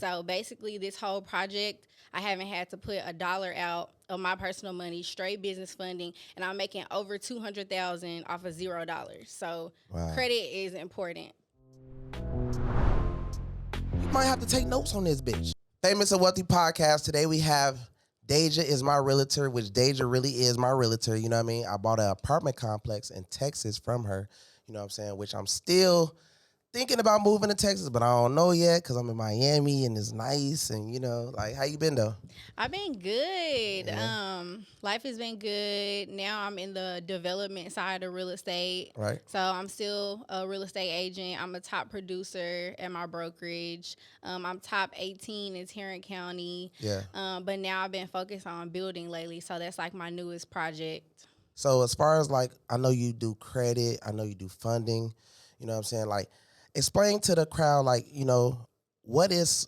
So basically, this whole project, I haven't had to put a dollar out of my personal money, straight business funding, and I'm making over 200,000 off of $0. So Wow. credit is important. You might have to take notes on this bitch. Famous and Wealthy Podcast. Today we have Dasia is my realtor, which Dasia really is my realtor. You know what I mean? I bought an apartment complex in Texas from her. You know what I'm saying? Which I'm still thinking about moving to Texas, but I don't know yet because I'm in Miami and it's nice. And like how you been though? I've been good. Yeah. Life has been good. Now I'm in the development side of real estate. Right. So I'm still a real estate agent. I'm a top producer at my brokerage. I'm top 18 in Tarrant County. Yeah. But now I've been focused on building lately. So that's like my newest project. So as far as like, I know you do credit, I know you do funding. You know what I'm saying? Like, explain to the crowd, like, what is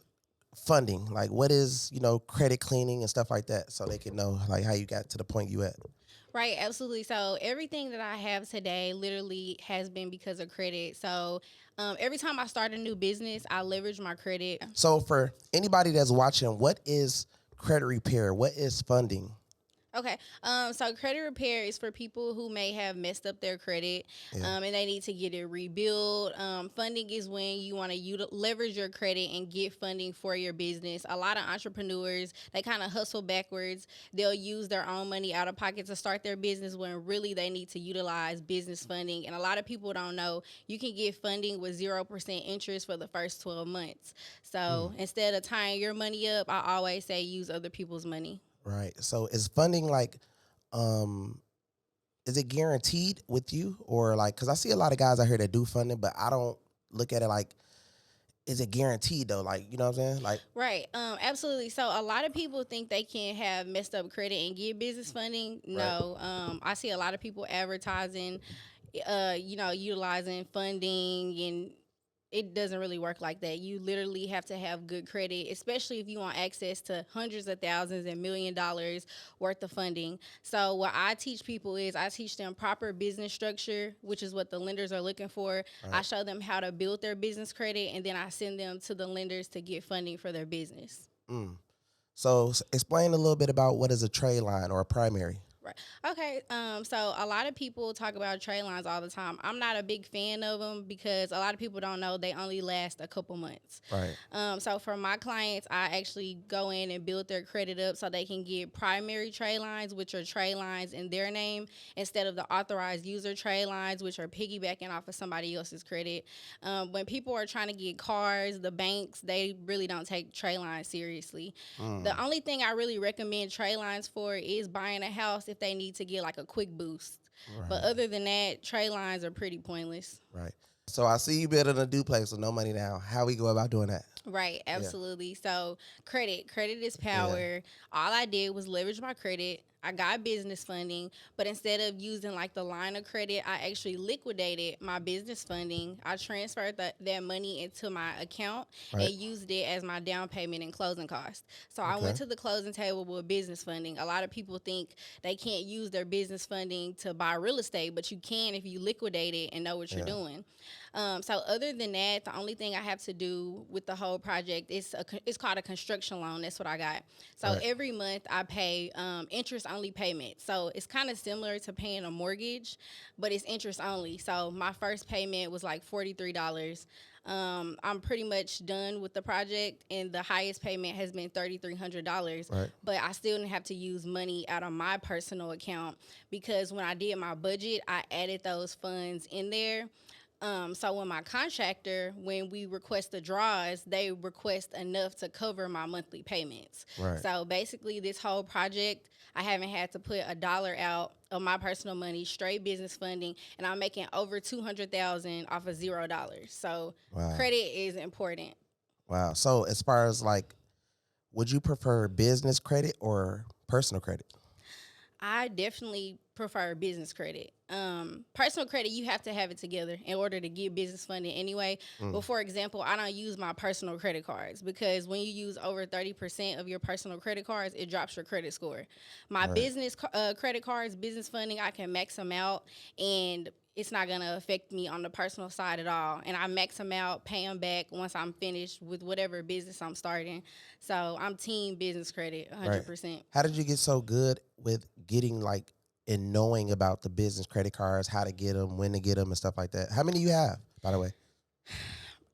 funding? Like, what is, credit cleaning and stuff like that, so they can know like how you got to the point you at. Right, absolutely. So everything that I have today literally has been because of credit. So every time I start a new business, I leverage my credit. So for anybody that's watching, what is credit repair? What is funding? Okay. So credit repair is for people who may have messed up their credit, and they need to get it rebuilt. Funding is when you want to leverage your credit and get funding for your business. A lot of entrepreneurs, they kind of hustle backwards. They'll use their own money out of pocket to start their business when really they need to utilize business funding. And a lot of people don't know you can get funding with 0% interest for the first 12 months. So instead of tying your money up, I always say use other people's money. Right. So is funding like, is it guaranteed with you, or like, because I see a lot of guys out here that do funding, but I don't look at it like, is it guaranteed though? Like, you know what I'm saying? Like, Right. Absolutely. So a lot of people think they can have messed up credit and get business funding. No. I see a lot of people advertising, utilizing funding, and it doesn't really work like that. You literally have to have good credit, especially if you want access to hundreds of thousands and $1 million worth of funding. So what I teach people is I teach them proper business structure, which is what the lenders are looking for. right. I show them how to build their business credit, and then I send them to the lenders to get funding for their business. So explain a little bit about what is a trade line or a primary. Right. Okay. So a lot of people talk about trade lines all the time. I'm not a big fan of them because a lot of people don't know they only last a couple months. Right. So for my clients, I actually go in and build their credit up so they can get primary trade lines, which are trade lines in their name, instead of the authorized user trade lines, which are piggybacking off of somebody else's credit. When people are trying to get cars, the banks, they really don't take trade lines seriously. The only thing I really recommend trade lines for is buying a house if they need to get like a quick boost. Right. But other than that, trade lines are pretty pointless. Right. So I see you building a duplex with no money down. How we go about doing that? Right, absolutely. So credit is power. All I did was leverage my credit. I got business funding, but instead of using like the line of credit, I actually liquidated my business funding. I transferred that money into my account Right. and used it as my down payment and closing costs. So I went to the closing table with business funding. A lot of people think they can't use their business funding to buy real estate, but you can if you liquidate it and know what you're doing. So other than that, the only thing I have to do with the whole project is it's called a construction loan. That's what I got. So every month I pay interest only payment. So it's kind of similar to paying a mortgage, but it's interest only. So my first payment was like $43. I'm pretty much done with the project, and the highest payment has been $3,300. Right. But I still didn't have to use money out of my personal account because when I did my budget, I added those funds in there. So when my contractor, when we request the draws, they request enough to cover my monthly payments. Right. So basically, this whole project, I haven't had to put a dollar out of my personal money, straight business funding, and I'm making over 200,000 off of $0. So credit is important. Wow. So as far as like, would you prefer business credit or personal credit? I definitely prefer business credit. Personal credit, you have to have it together in order to get business funding anyway. But for example, I don't use my personal credit cards because when you use over 30% of your personal credit cards, it drops your credit score. My business credit cards, business funding, I can max them out, and it's not going to affect me on the personal side at all. And I max them out, pay them back once I'm finished with whatever business I'm starting. So I'm team business credit, Right. 100%. How did you get so good with getting like and knowing about the business credit cards, how to get them, when to get them, and stuff like that? How many you have, by the way?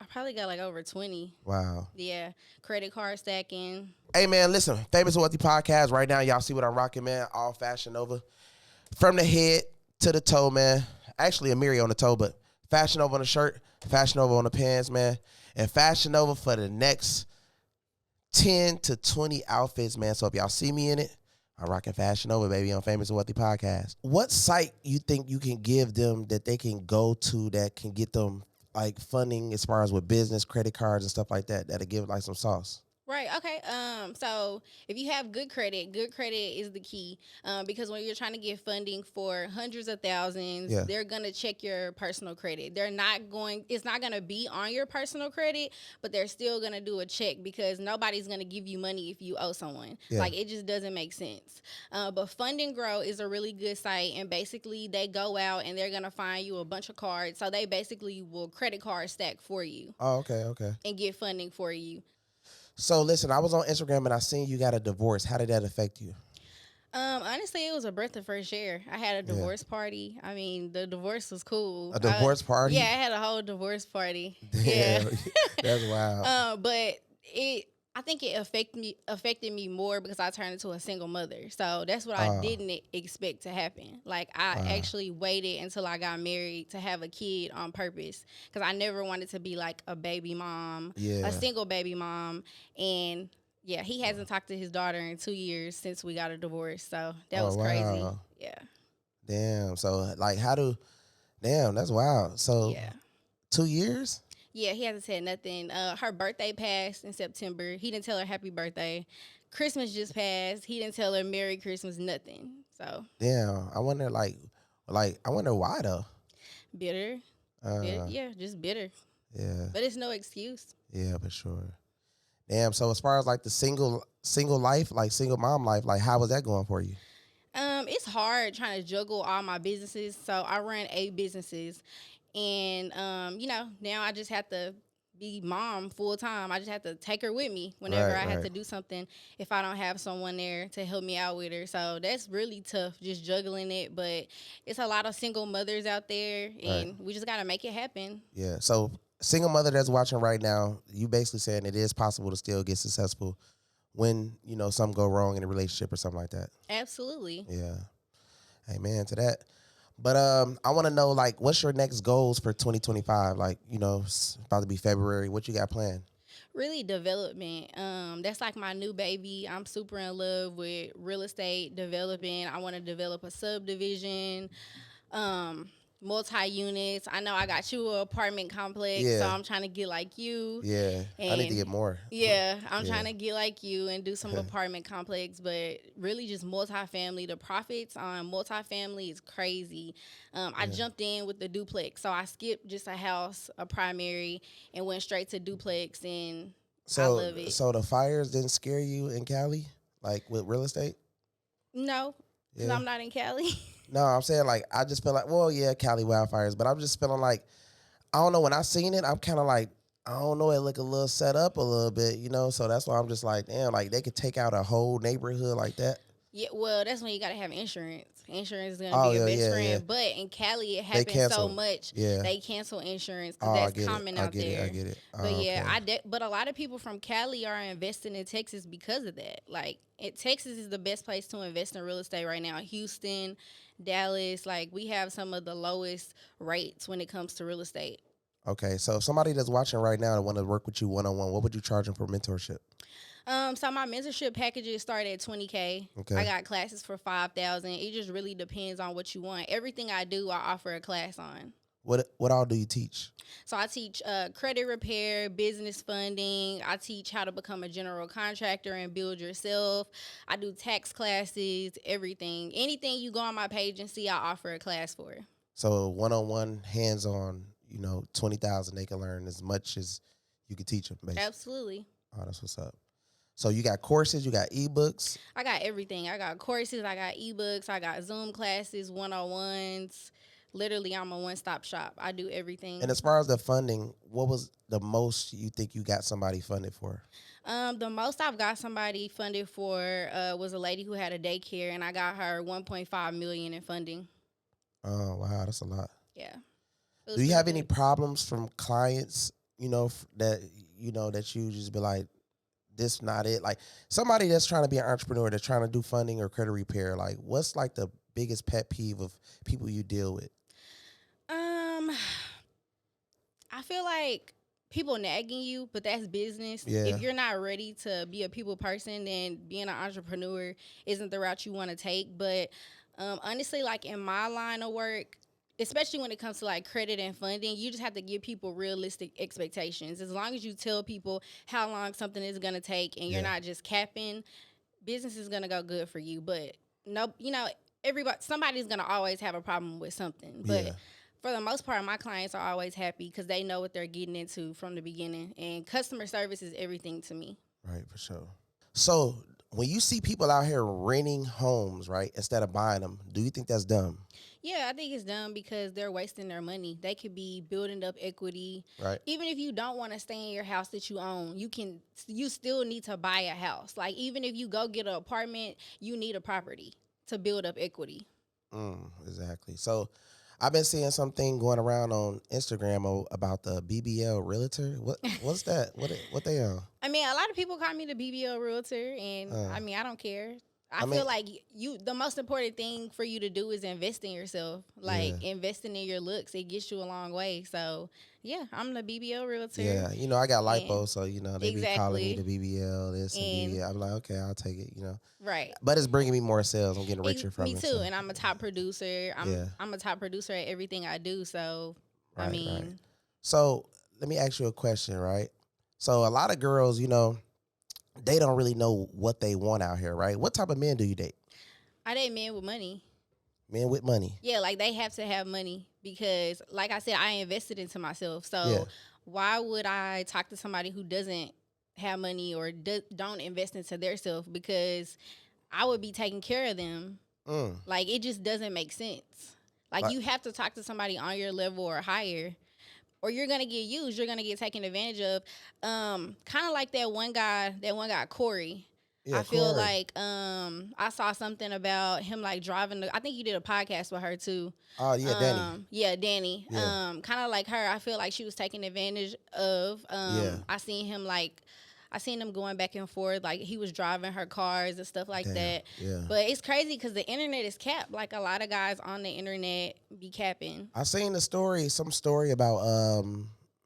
I probably got like over 20. Wow. Yeah. Credit card stacking. Hey, man, listen. Famous and Wealthy Podcast. Right now, y'all see what I'm rocking, man. All Fashion Nova. From the head to the toe, man. Actually, a Miri on the toe, but Fashion Nova on the shirt, Fashion Nova on the pants, man. And Fashion Nova for the next 10 to 20 outfits, man. So if y'all see me in it, I'm rocking Fashion Nova, baby, on Famous and Wealthy Podcast. What site you think you can give them that they can go to that can get them like funding as far as with business, credit cards and stuff like that, that'll give like some sauce? Right. Okay. So if you have good credit is the key. Because when you're trying to get funding for hundreds of thousands, Yeah. they're gonna check your personal credit. They're not going. It's not gonna be on your personal credit, but they're still gonna do a check because nobody's gonna give you money if you owe someone. Yeah. Like it just doesn't make sense. But Fund and Grow is a really good site, and basically they go out and they're gonna find you a bunch of cards. So they basically will credit card stack for you Oh, okay, okay. and get funding for you. So listen, I was on Instagram and I seen you got a divorce. How did that affect you? Honestly, it was a breath of fresh air. I had a divorce party. I mean, the divorce was cool. A divorce party? Yeah, I had a whole divorce party. Damn, Yeah. that's wild. But I think it affected me more because I turned into a single mother. So that's what I didn't expect to happen. Like I actually waited until I got married to have a kid on purpose because I never wanted to be like a baby mom, a single baby mom, and yeah, he hasn't talked to his daughter in 2 years since we got a divorce. So that was crazy. Yeah. Damn. So like, damn, that's wild. So Yeah. 2 years? Yeah, he hasn't said nothing. Her birthday passed in September. He didn't tell her happy birthday. Christmas just passed. He didn't tell her Merry Christmas, nothing. So Damn. I wonder I wonder why though. bitter. Yeah, just bitter. Yeah. But it's no excuse. Yeah, for sure. Damn. So as far as like the single life, like single mom life, like how was that going for you? It's hard trying to juggle all my businesses. So I run 8 businesses. And, now I just have to be mom full time. I just have to take her with me whenever I have to do something if I don't have someone there to help me out with her. So that's really tough, just juggling it. But it's a lot of single mothers out there, and we just got to make it happen. Yeah. So single mother that's watching right now, you basically saying it is possible to still get successful when, something go wrong in a relationship or something like that. Absolutely. Yeah. Amen to that. But I want to know, like, what's your next goals for 2025? Like, it's about to be February. What you got planned? Really development. That's like my new baby. I'm super in love with real estate developing. I want to develop a subdivision, multi-units. I know I got you an apartment complex, so I'm trying to get like you. Yeah, I need to get more. Yeah, I'm trying to get like you and do some apartment complex, but really just multifamily. The profits on multifamily is crazy. I jumped in with the duplex, so I skipped just a house, a primary, and went straight to duplex, and I love it. So the fires didn't scare you in Cali, like with real estate? No, because I'm not in Cali. No, I'm saying like I just feel like, well, yeah, Cali wildfires, but I'm just feeling like, I don't know, when I seen it, I'm kind of like, I don't know, it look a little set up a little bit, so that's why I'm just like, damn, like they could take out a whole neighborhood like that. Yeah, well, that's when you got to have insurance. Insurance is going to be your best friend. Yeah. But in Cali, it happens so much. Yeah. They cancel insurance because that's common out there. I get it. But but a lot of people from Cali are investing in Texas because of that. Like, Texas is the best place to invest in real estate right now. Houston, Dallas, like we have some of the lowest rates when it comes to real estate. Okay, so if somebody that's watching right now and want to work with you one-on-one, what would you charge them for mentorship? So my mentorship packages start at $20K. Okay. I got classes for $5,000. It just really depends on what you want. Everything I do, I offer a class on. What all do you teach? So I teach credit repair, business funding. I teach how to become a general contractor and build yourself. I do tax classes, everything. Anything you go on my page and see, I offer a class for. So one-on-one, hands-on, 20,000, they can learn as much as you can teach them, basically. Absolutely. Oh, that's what's up. So you got courses, you got ebooks? I got everything. I got courses, I got ebooks, I got Zoom classes, one-on-ones. Literally, I'm a one-stop shop. I do everything. And as far as the funding, what was the most you think you got somebody funded for? The most I've got somebody funded for was a lady who had a daycare, and I got her 1.5 million in funding. Oh wow, that's a lot. Yeah. Do you have any problems from clients? That that you just be like, this not it. Like somebody that's trying to be an entrepreneur, that's trying to do funding or credit repair. Like, what's like the biggest pet peeve of people you deal with? I feel like people nagging you, but that's business. Yeah. If you're not ready to be a people person, then being an entrepreneur isn't the route you want to take. But honestly, like in my line of work, especially when it comes to like credit and funding, you just have to give people realistic expectations. As long as you tell people how long something is going to take and you're not just capping, business is going to go good for you. But no, somebody's going to always have a problem with something. But for the most part, my clients are always happy because they know what they're getting into from the beginning. And customer service is everything to me. Right, for sure. So when you see people out here renting homes, right, instead of buying them, do you think that's dumb? Yeah, I think it's dumb because they're wasting their money. They could be building up equity. Right. Even if you don't want to stay in your house that you own, you still need to buy a house. Like even if you go get an apartment, you need a property to build up equity. Exactly. So I've been seeing something going around on Instagram about the BBL Realtor. What's that? What they on? I mean, a lot of people call me the BBL Realtor, and I mean, I don't care. I feel like the most important thing for you to do is invest in yourself. Like investing in your looks, it gets you a long way. So yeah, I'm the BBL Realtor. Yeah, I got lipo, so they be calling me the BBL this and BBL. I'm like, okay, I'll take it. Right. But it's bringing me more sales. I'm getting richer from it. Me too, so. And I'm a top producer. I'm a top producer at everything I do. So right, I mean, right. So let me ask you a question, right? So a lot of girls, they don't really know what they want out here, right? What type of men do you date? I date men with money. Men with money. Yeah, like they have to have money because, like I said, I invested into myself. So why would I talk to somebody who doesn't have money or don't invest into their self? Because I would be taking care of them. Like it just doesn't make sense. Like you have to talk to somebody on your level or higher, or you're gonna get used. You're gonna get taken advantage of. Kind of like that one guy, Corey. Yeah, I feel like I saw something about him like driving. I think you did a podcast with her too. Oh yeah, Danny. Yeah, Danny. Yeah. Kind of like her. I feel like she was taken advantage of. I seen him going back and forth, like he was driving her cars and stuff like that. Yeah. But it's crazy because the internet is capped. Like a lot of guys on the internet be capping. I seen some story about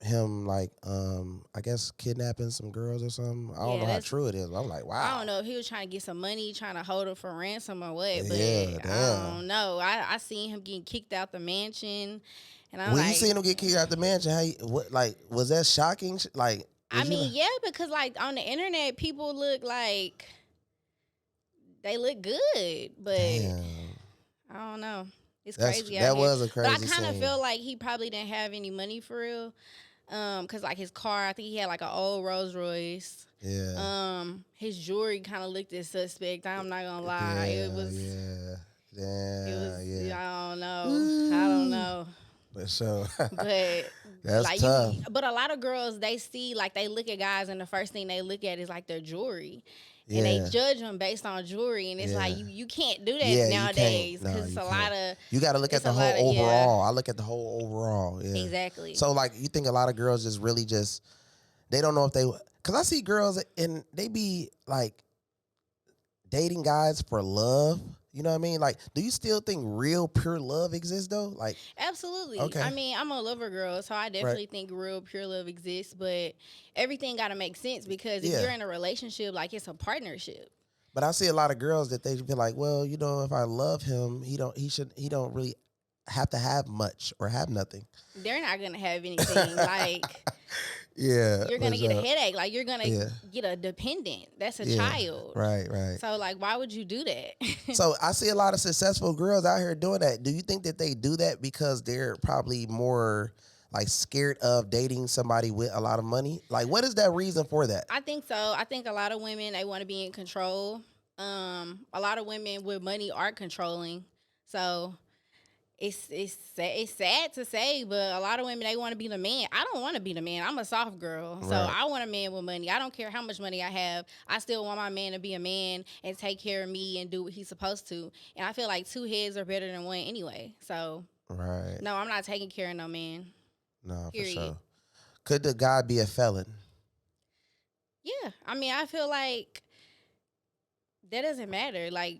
him like I guess kidnapping some girls or something. I don't know how true it is. But I'm like, wow. I don't know if he was trying to get some money, trying to hold her for ransom or what. But damn. I don't know. I seen him getting kicked out the mansion, and I'm when you seen him get kicked out the mansion, was that shocking? Like. Yeah, because like on the internet, people look like they look good, but I don't know. It's crazy. That was a crazy. But I kind of feel like he probably didn't have any money for real, cause like his car, I think he had like an old Rolls Royce. Yeah. His jewelry kind of looked as suspect. I'm not gonna lie. It was. Yeah. I don't know. But so but that's like tough. But a lot of girls, they look at guys and the first thing they look at is like their jewelry. And they judge them based on jewelry, and it's like you can't do that nowadays because it's a lot of. You got to look at the whole overall. I look at the whole overall. Yeah. Exactly. So like, you think a lot of girls they don't know if they, because I see girls and they be like dating guys for love. You know what I mean? Like, do you still think real pure love exists though? Like, absolutely. Okay. I mean, I'm a lover girl, so I definitely think real pure love exists. But everything got to make sense because if you're in a relationship, like it's a partnership. But I see a lot of girls that they feel like, well, if I love him, he don't really have to have much or have nothing. They're not gonna have anything. Like. Yeah. You're going to get a headache. Like, you're going to get a dependent. That's a child. Right. So, like, why would you do that? So, I see a lot of successful girls out here doing that. Do you think that they do that because they're probably more, like, scared of dating somebody with a lot of money? Like, what is that reason for that? I think so. I think a lot of women, they want to be in control. A lot of women with money are controlling. So, it's sad to say, but a lot of women, they want to be the man. I don't want to be the man. I'm a soft girl, so Right. I want a man with money. I don't care how much money I have. I still want my man to be a man and take care of me and do what he's supposed to. And I feel like two heads are better than one anyway. So Right. no, I'm not taking care of no man. No, Period. for sure. Could the guy be a felon? Yeah, I mean, I feel like that doesn't matter. Like,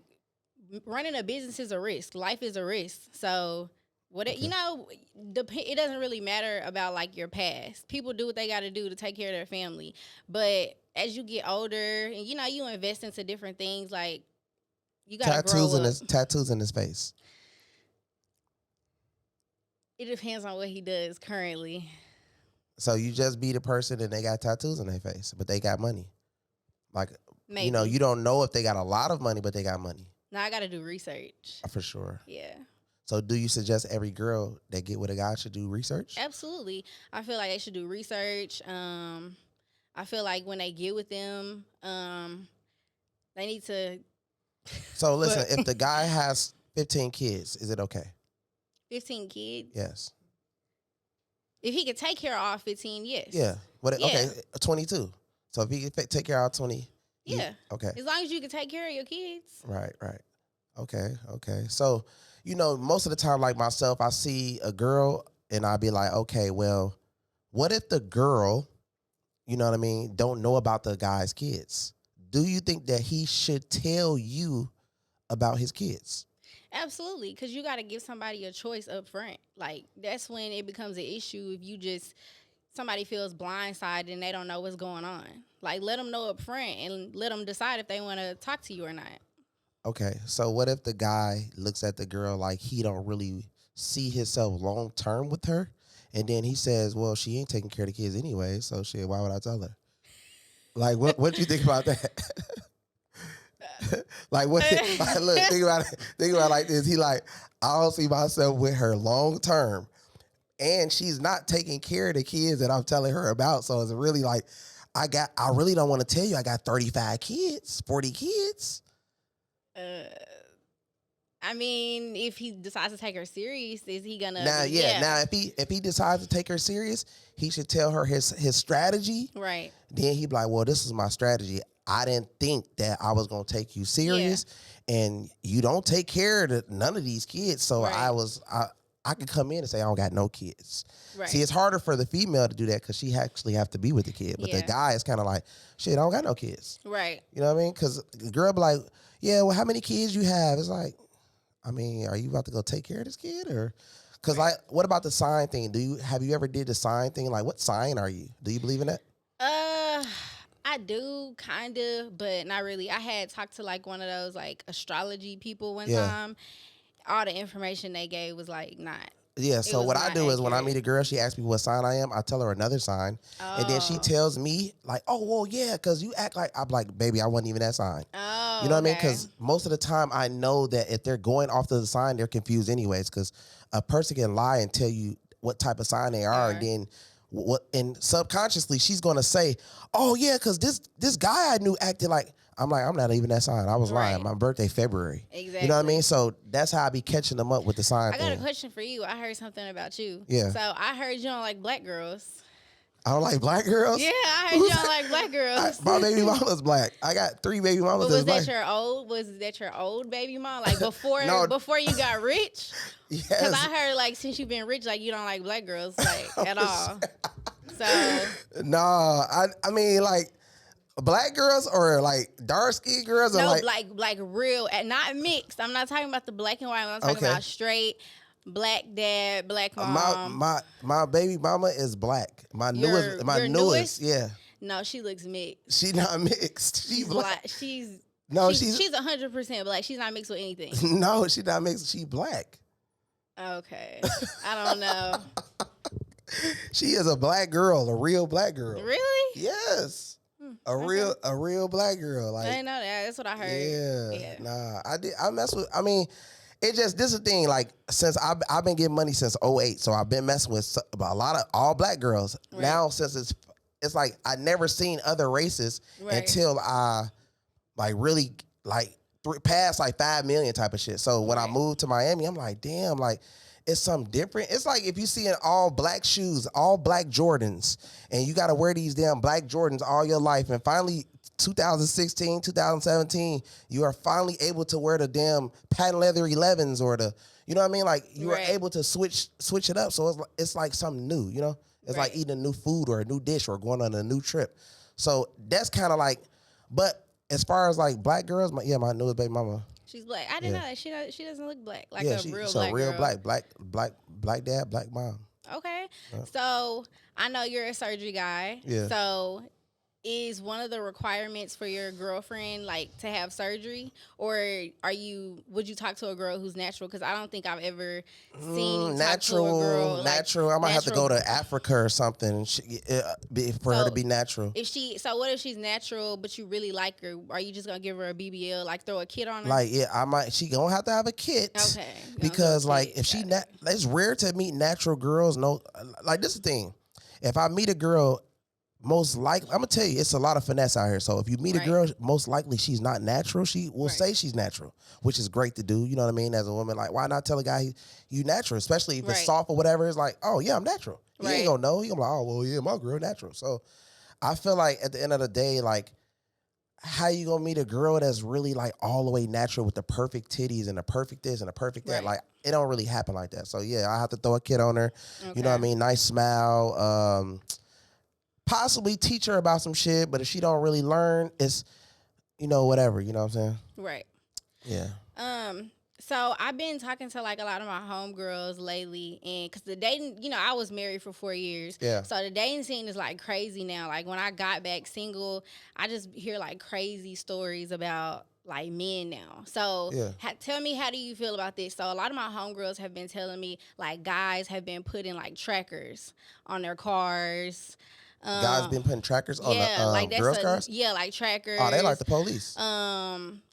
running a business is a risk. Life is a risk. So you know, it doesn't really matter about like your past. People do what they got to do to take care of their family. But as you get older, and you know, you invest into different things. Like, you got to grow up. Tattoos in his face. It depends on what he does currently. So you just be the person and they got tattoos on their face, but they got money. Like, Maybe. you know, you don't know if they got a lot of money, but they got money. Now I got to do research. For sure. Yeah. So do you suggest every girl that get with a guy should do research? Absolutely. I feel like they should do research. I feel like when they get with them, they need to. So listen, if the guy has 15 kids, is it okay? 15 kids? Yes. If he could take care of all 15, yes. Yeah. But Yeah. Okay, 22. So if he can take care of all 20. Yeah. Okay. As long as you can take care of your kids. Right. Okay. So, you know, most of the time, like myself, I see a girl and I'll be like, okay, well, what if the girl, you know what I mean, don't know about the guy's kids? Do you think that he should tell you about his kids? Absolutely, because you got to give somebody a choice up front. Like, that's when it becomes an issue if somebody feels blindsided and they don't know what's going on. Like, let them know up front and let them decide if they want to talk to you or not. Okay, so what if the guy looks at the girl like he don't really see himself long term with her, and then he says, "Well, she ain't taking care of the kids anyway, so shit, why would I tell her?" Like, what you think about that? Like, what? Like, look, think about it. Think about it like this. He like, I don't see myself with her long term, and she's not taking care of the kids that I'm telling her about. So it's really like, I really don't want to tell you I got 35 kids, 40 kids. I mean, if he decides to take her serious, is he gonna? Now, Now, if he decides to take her serious, he should tell her his strategy. Right. Then he'd be like, "Well, this is my strategy. I didn't think that I was gonna take you serious, and you don't take care of none of these kids. So I could come in and say I don't got no kids. Right. See, it's harder for the female to do that because she actually have to be with the kid. But the guy is kind of like, shit, I don't got no kids. Right. You know what I mean? Because the girl be like, yeah, well, how many kids you have? It's like, I mean, are you about to go take care of this kid or? Because like, what about the sign thing? Have you ever did the sign thing? Like, what sign are you? Do you believe in that? I do kind of, but not really. I had talked to like one of those like astrology people one time. All the information they gave was like not. Yeah, so what I do is when I meet a girl, she asks me what sign I am. I tell her another sign. And then she tells me, like, oh, well, yeah, because you act like, I'm like, baby, I wasn't even that sign. Oh, you know what I mean? Because most of the time I know that if they're going off the sign, they're confused anyways. Because a person can lie and tell you what type of sign they are. And then and subconsciously she's going to say, oh, yeah, because this guy I knew acted like, I'm like, I'm not even that sign. I was lying. My birthday, February. Exactly. You know what I mean? So that's how I be catching them up with the sign thing. I got a question for you. I heard something about you. Yeah. So I heard you don't like black girls. I don't like black girls? Yeah, I heard you don't like black girls. My baby mama's black. I got 3 baby mamas that's black. Was that your old baby mom? Like before you got rich? Yes. Because I heard like since you've been rich, like you don't like black girls like at all. So no, I mean like black girls or like dark skinned girls? No, or like real, not mixed. I'm not talking about the black and white. I'm talking about straight black dad, black mom. My baby mama is black. My newest, yeah. No, she looks mixed. She not mixed. She's black. She's 100% black. She's not mixed with anything. No, she not mixed. She black. Okay, I don't know. She is a black girl, a real black girl. Really? Yes. A real black girl. Like, I didn't know that. That's what I heard. Yeah. Nah, I mess with. I mean, it just this is the thing. Like since I've been getting money since '08, so I've been messing with a lot of all black girls. Right. Now since it's like I never seen other races until I like really like past like 5 million type of shit. So when I moved to Miami, I'm like, damn, like it's something different. It's like if you see in all black shoes, all black Jordans, and you got to wear these damn black Jordans all your life, and finally 2016, 2017, you are finally able to wear the damn patent leather 11s or the, you know what I mean? Like you are able to switch it up. So it's like something new, you know? It's like eating a new food or a new dish or going on a new trip. So that's kind of like, but as far as like black girls, my newest baby mama. She's black. I didn't know that. She doesn't look black. Like She's a real black dad, black mom. Okay. So I know you're a surgery guy. Yeah. So is one of the requirements for your girlfriend like to have surgery, or would you talk to a girl who's natural? Because I don't think I've ever seen natural. Talk to a girl, natural. I might have to go to Africa or something for her to be natural. What if she's natural but you really like her? Are you just gonna give her a BBL, like throw a kit on her? Like I might. She gonna have to have a kit. Okay. Because like if it's rare to meet natural girls. No, like this is the thing. If I meet a girl, most likely, I'm gonna tell you, it's a lot of finesse out here. So if you meet a girl, most likely she's not natural. She will say she's natural, which is great to do. You know what I mean? As a woman, like why not tell a guy you natural, especially if it's soft or whatever. It's like, oh yeah, I'm natural. He ain't gonna know. He gonna be like, oh well, yeah, my girl natural. So I feel like at the end of the day, like how you gonna meet a girl that's really like all the way natural with the perfect titties and the perfect this and the perfect that? Like it don't really happen like that. So yeah, I have to throw a kid on her. Okay. You know what I mean? Nice smile. Possibly teach her about some shit, but if she don't really learn, it's, whatever, you know what I'm saying? Right. Yeah. So I've been talking to like a lot of my homegirls lately, and because the dating, I was married for 4 years. Yeah. So the dating scene is like crazy now. Like when I got back single, I just hear like crazy stories about like men now. So tell me, how do you feel about this? So a lot of my homegirls have been telling me like guys have been putting like trackers on their cars. Guys been putting trackers on the girls' cars? Yeah, like trackers. Oh, they like the police.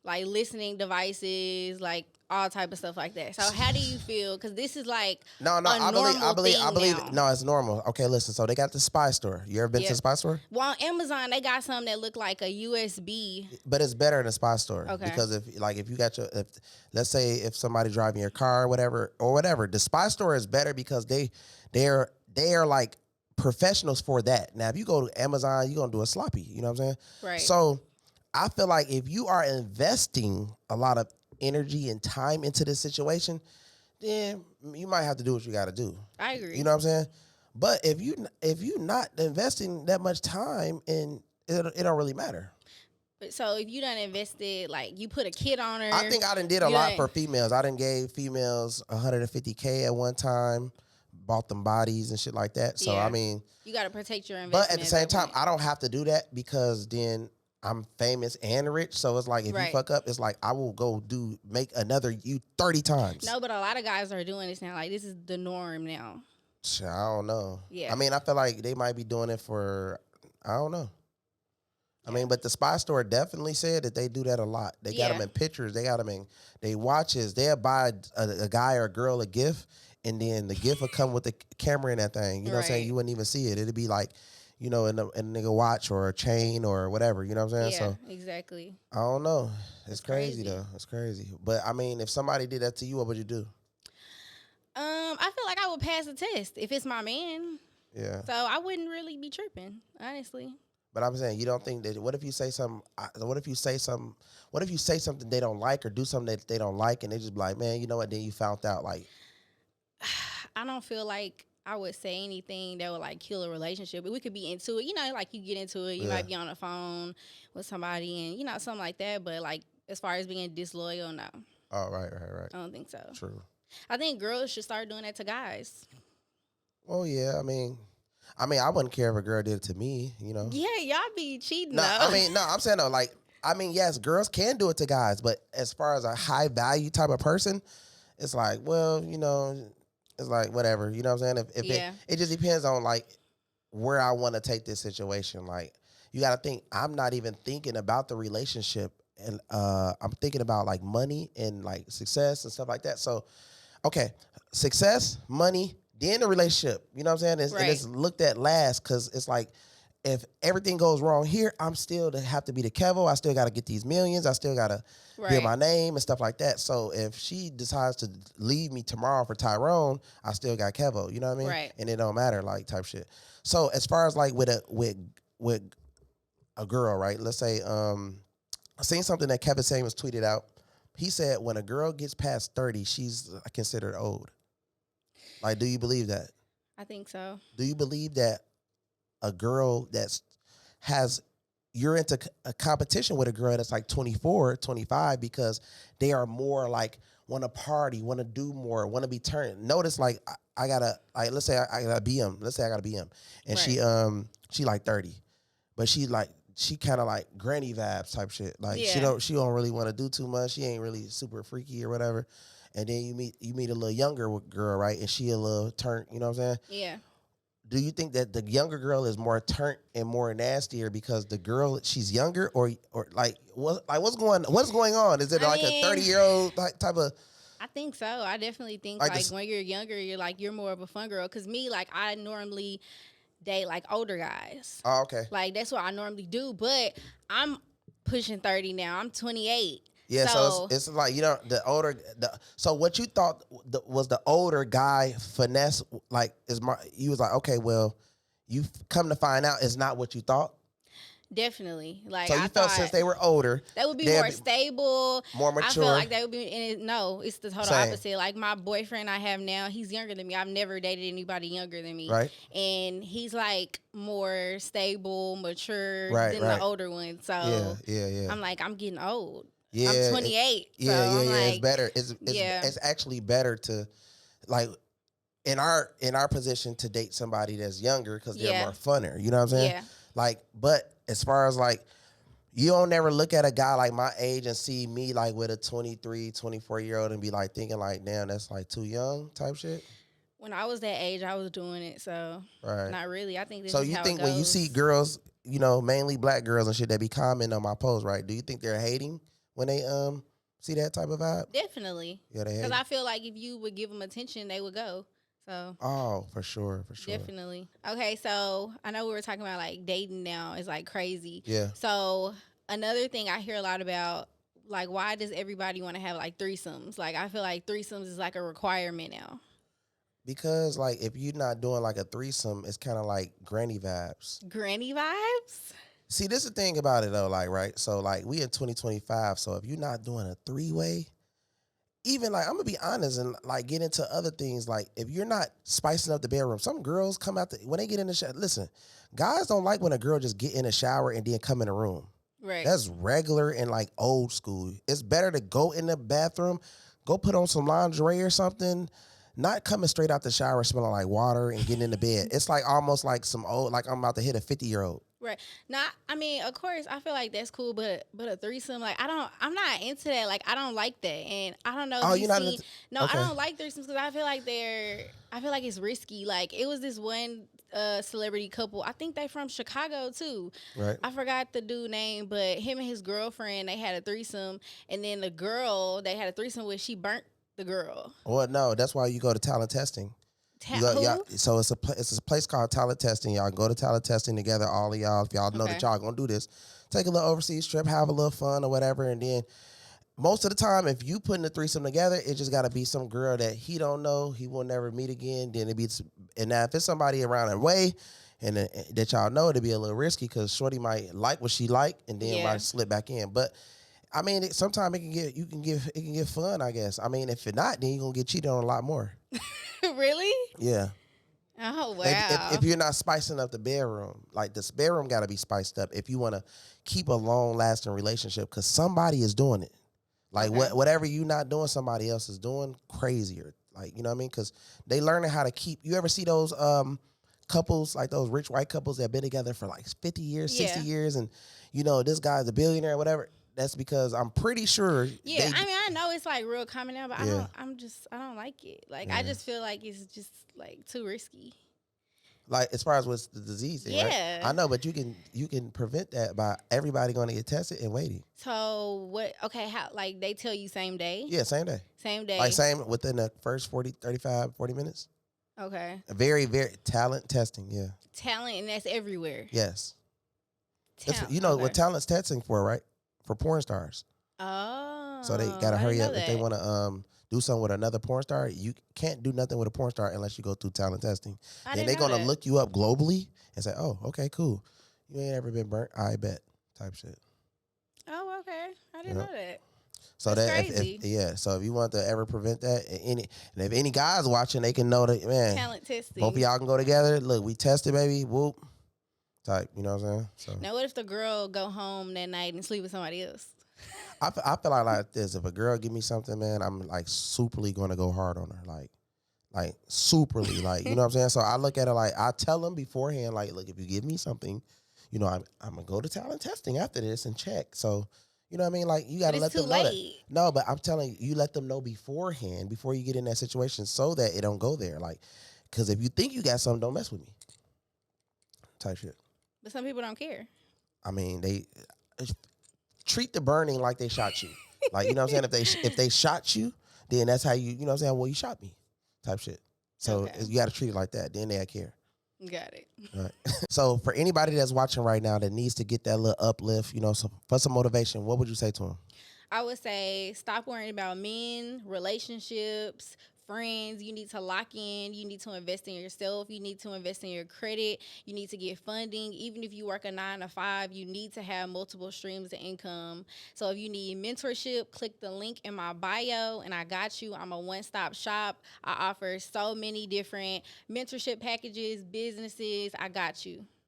Like listening devices, like all type of stuff like that. So how do you feel? Because this is like I believe. No, it's normal. Okay, listen. So they got the spy store. You ever been to the spy store? Well, on Amazon they got some that look like a USB. But it's better than a spy store. Okay. Because if you got let's say if somebody driving your car or whatever, the spy store is better because they are like professionals for that. Now, if you go to Amazon, you're going to do a sloppy. You know what I'm saying? Right. So I feel like if you are investing a lot of energy and time into this situation, then you might have to do what you got to do. I agree. You know what I'm saying? But if you not investing that much time, and it don't really matter. But so if you done invested, like you put a kit on her. I think I done did a lot for females. I done gave females $150K at one time. Bought them bodies and shit like that. So, I mean... You got to protect your investment. But at the same time, I don't have to do that because then I'm famous and rich. So, it's like if you fuck up, it's like I will go make another you 30 times. No, but a lot of guys are doing this now. Like, this is the norm now. I don't know. Yeah. I mean, I feel like they might be doing it for... I don't know. I mean, but the spy store definitely said that they do that a lot. They got them in pictures. They got them in they watches. They'll buy a guy or a girl a gift, and then the gift will come with the camera in that thing. You know what I'm saying? You wouldn't even see it. It'd be like, in a nigga watch or a chain or whatever. You know what I'm saying? Yeah, so, exactly. I don't know. It's crazy though. It's crazy. But I mean, if somebody did that to you, what would you do? I feel like I would pass the test if it's my man. Yeah. So I wouldn't really be tripping, honestly. But I'm saying, you don't think that, what if you say something they don't like or do something that they don't like and they just be like, man, you know what, then you found out like. I don't feel like I would say anything that would like kill a relationship. But we could be into it, like you get into it, you might be on the phone with somebody and, something like that. But like, as far as being disloyal, no. Oh, right. I don't think so. True. I think girls should start doing that to guys. Oh, yeah, I mean, I wouldn't care if a girl did it to me, Yeah, y'all be cheating. No, I'm saying though, like, yes, girls can do it to guys, but as far as a high value type of person, it's like, well, it's like whatever, you know what I'm saying? If it just depends on like where I want to take this situation. Like, you got to think, I'm not even thinking about the relationship, and I'm thinking about like money and like success and stuff like that. So, okay, success, money. Then the relationship, you know what I'm saying? And it's looked at last because it's like if everything goes wrong here, I'm still to have to be the KEVO. I still got to get these millions. I still got to build my name and stuff like that. So if she decides to leave me tomorrow for Tyrone, I still got KEVO. You know what I mean? Right. And it don't matter, like, type shit. So as far as like with a girl, right? Let's say I seen something that Kevin Samuels tweeted out. He said when a girl gets past 30, she's considered old. Like, do you believe that? I think so. Do you believe that a girl you're into a competition with a girl that's like 24, 25 because they are more like want to party, want to do more, want to be turned. Notice like I gotta, like, let's say I got a BM. Let's say I got a BM and she like 30, but she kind of like granny vibes type shit. Like she don't really want to do too much. She ain't really super freaky or whatever. And then you meet a little younger girl, right? And she a little turnt, you know what I'm saying? Yeah. Do you think that the younger girl is more turnt and more nastier because the girl she's younger, or what's going on? Is it a 30-year-old type of? I think so. I definitely think like when you're younger, you're more of a fun girl. Cause me, like, I normally date like older guys. Oh, okay. Like that's what I normally do. But I'm pushing 30 now. I'm 28. Yeah, so it's like, so what you thought was the older guy finesse, like, you was like, okay, well, you've come to find out it's not what you thought? Definitely. Like, so you felt since they were older, they would be more stable, more mature. I feel like they would be. And it's the total opposite. Like my boyfriend I have now, he's younger than me. I've never dated anybody younger than me. Right. And he's like more stable, mature than the older one. So yeah. I'm like, I'm getting old. Yeah, I'm 28. It's better. It's actually better to, like, in our position to date somebody that's younger because they're more funner. You know what I'm saying? Yeah. Like, but as far as like, you don't never look at a guy like my age and see me like with a 23, 24-year-old and be like thinking like, damn, that's like too young type shit. When I was that age, I was doing it. So not really. I think this so is you how think it goes. when you see girls, mainly black girls and shit that be commenting on my post, right? Do you think they're hating when they see that type of vibe? Definitely. Yeah, they hate. Because I feel like if you would give them attention, they would go. So. Oh, for sure. Definitely. Okay, so I know we were talking about like dating now is like crazy. Yeah. So another thing I hear a lot about, like, why does everybody want to have like threesomes? Like, I feel like threesomes is like a requirement now. Because like if you're not doing like a threesome, it's kind of like granny vibes. Granny vibes? See, this is the thing about it though, like, right? So like we in 2025, so if you're not doing a three-way, even like I'm gonna be honest and like get into other things, like if you're not spicing up the bedroom, some girls come out when they get in the shower. Listen, guys don't like when a girl just get in the shower and then come in the room. Right. That's regular and like old school. It's better to go in the bathroom, go put on some lingerie or something, not coming straight out the shower smelling like water and getting in the bed. It's like almost like some old, like I'm about to hit a 50-year-old. Right. Now, I mean, of course, I feel like that's cool, but a threesome, like, I'm not into that. Like, I don't like that, and I don't know. Oh, you're not into? No, okay. I don't like threesomes because I feel like it's risky. Like, it was this one celebrity couple. I think they from Chicago too. Right. I forgot the dude name, but him and his girlfriend, they had a threesome, and then the girl they had a threesome with, she burnt the girl. Well, no, that's why you go to talent testing. So it's a place called talent testing. Y'all go to talent testing together, all of y'all. If y'all know that y'all gonna do this, take a little overseas trip, have a little fun or whatever, and then most of the time, if you putting the threesome together, it just gotta be some girl that he don't know, he will never meet again. Then and now if it's somebody around the way and that y'all know, it'd be a little risky because shorty might like what she like and then might slip back in. But I mean, sometimes it can get fun, I guess. I mean, if you're not, then you're gonna get cheated on a lot more. Really? Yeah. Oh, wow. If you're not spicing up the bedroom, like this bedroom got to be spiced up if you want to keep a long-lasting relationship because somebody is doing it. Like whatever you not doing, somebody else is doing crazier. Like, you know what I mean? Because they learning how to keep. You ever see those couples, like those rich white couples that have been together for like 50 years, 60 years, and this guy's a billionaire or whatever? That's because I'm pretty sure. Yeah, I mean, I know it's like real common now, but I don't like it. Like, I just feel like it's just like too risky. Like as far as what's the disease thing, right? I know, but you can prevent that by everybody going to get tested and waiting. So what? Okay, how? Like they tell you same day? Yeah, same day. Same day. Like same within the first 40 minutes. Okay. Very, very talent testing. Yeah. Talent, and that's everywhere. Yes. It's, Talent. you know what Okay. talent's testing for, right? For porn stars. So they Oh, gotta I didn't hurry know up if they that. want to do something with another porn star. You can't do nothing with a porn star unless you go through talent testing. I Then didn't they're know gonna that. look you up globally and say, "Oh, okay, cool. You ain't ever been burnt. I bet." Type shit. Oh, okay. I You didn't know. know that. So That's that crazy. so if you want to ever prevent that, and if any guys watching, they can know that, man. Talent Both of testing. y'all can go together. Look, we tested, baby. Whoop. Type. You know what I'm saying? So Now, what if the girl go home that night and sleep with somebody else? I feel like this. If a girl give me something, man, I'm like superly gonna go hard on her. Like superly, like, you know what I'm saying? So I look at it like, I tell them beforehand, like, look, if you give me something, you know, I'm gonna go to talent testing after this and check. So, you know what I mean? Like, you But gotta it's let too them know that. late. No, but I'm telling you, you let them know beforehand before you get in that situation so that it don't go there. Like, because if you think you got something, don't mess with me. Type shit. But some people don't care. I mean, they treat the burning like they shot you. Like, you know what I'm saying? If they shot you, then that's how you know what I'm saying? Well, you shot me. Type shit. So Okay. you got to treat it like that. Then they care. Got it. Right. So for anybody that's watching right now that needs to get that little uplift, you know, for some motivation, what would you say to them? I would say stop worrying about men, relationships, friends. You need to lock in. You need to invest in yourself. You need to invest in your credit. You need to get funding. Even if you work a 9 to 5, you need to have multiple streams of income. So if you need mentorship, click the link in my bio and I got you. I'm a one-stop shop. I offer so many different mentorship packages, businesses. I got you.